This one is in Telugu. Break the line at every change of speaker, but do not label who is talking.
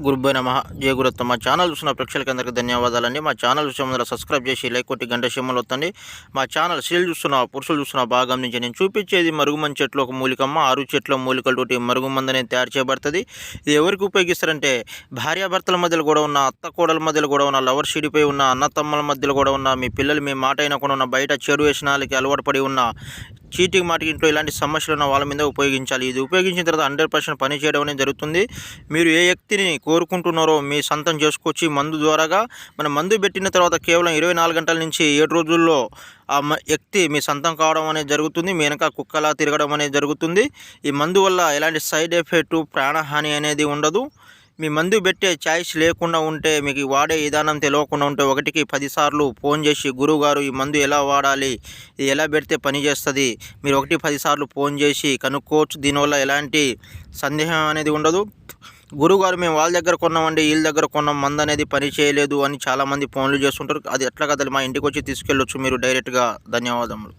గురుభ్యో నమః. జయ గురుదత్త. మా ఛానల్ చూసిన ప్రేక్షకులకి అందరికీ ధన్యవాదాలండి. మా ఛానల్ చూసే ముందర సబ్స్క్రైబ్ చేసి లైక్ కొట్టి గంట సింబల్ వత్తండి. మా ఛానల్ స్త్రీలు చూస్తున్న పురుషులు చూస్తున్న బాగా గమనించి నేను చూపించేది మరుగుమంది చెట్లు ఒక మూలికమ్మ, 6 చెట్ల మూలికలతోటి మరుగుమంది అనేది తయారు చేయబడుతుంది. ఇది ఎవరికి ఉపయోగిస్తారంటే భార్యాభర్తల మధ్యలో కూడా ఉన్న, అత్త కోడల మధ్యలో కూడా ఉన్న, లవర్ షీడిపోయి ఉన్న, అన్న తమ్ముల మధ్యలో కూడా ఉన్న, మీ పిల్లలు మీ మాట అయినకుండా ఉన్న, బయట చెడు వ్యసనాలకి అలవాటు పడి ఉన్న, చీటికి మాటికి ఇంట్లో ఇలాంటి సమస్యలు ఉన్న వాళ్ళ మీద ఉపయోగించాలి. ఇది ఉపయోగించిన తర్వాత 100% పని చేయడం అనేది జరుగుతుంది. మీరు ఏ వ్యక్తిని కోరుకుంటున్నారో మీ సొంతం చేసుకొచ్చి మందు ద్వారాగా మన మందు పెట్టిన తర్వాత కేవలం 24 గంటల నుంచి 7 రోజుల్లో ఆ వ్యక్తి మీ సొంతం కావడం అనేది జరుగుతుంది. మీ వెనక కుక్కలా తిరగడం అనేది జరుగుతుంది. ఈ మందు వల్ల ఎలాంటి సైడ్ ఎఫెక్ట్, ప్రాణహాని అనేది ఉండదు. మీ మందు పెట్టే ఛాయిస్ లేకుండా ఉంటే, మీకు వాడే విధానం తెలియకుండా ఉంటే 1కి 10 సార్లు ఫోన్ చేసి గురువుగారు ఈ మందు ఎలా వాడాలి, ఇది ఎలా పెడితే పని చేస్తుంది, మీరు 1కి 10 సార్లు ఫోన్ చేసి కనుక్కోవచ్చు. దీనివల్ల ఎలాంటి సందేహం అనేది ఉండదు. గురువుగారు మేము వాళ్ళ దగ్గర కొన్నామండి, వీళ్ళ దగ్గర కొన్నాం, మందు అనేది పని చేయలేదు అని చాలామంది ఫోన్లు చేస్తుంటారు. అది ఎట్లా కదలి మా ఇంటికి వచ్చి తీసుకెళ్ళొచ్చు మీరు డైరెక్ట్గా. ధన్యవాదములు.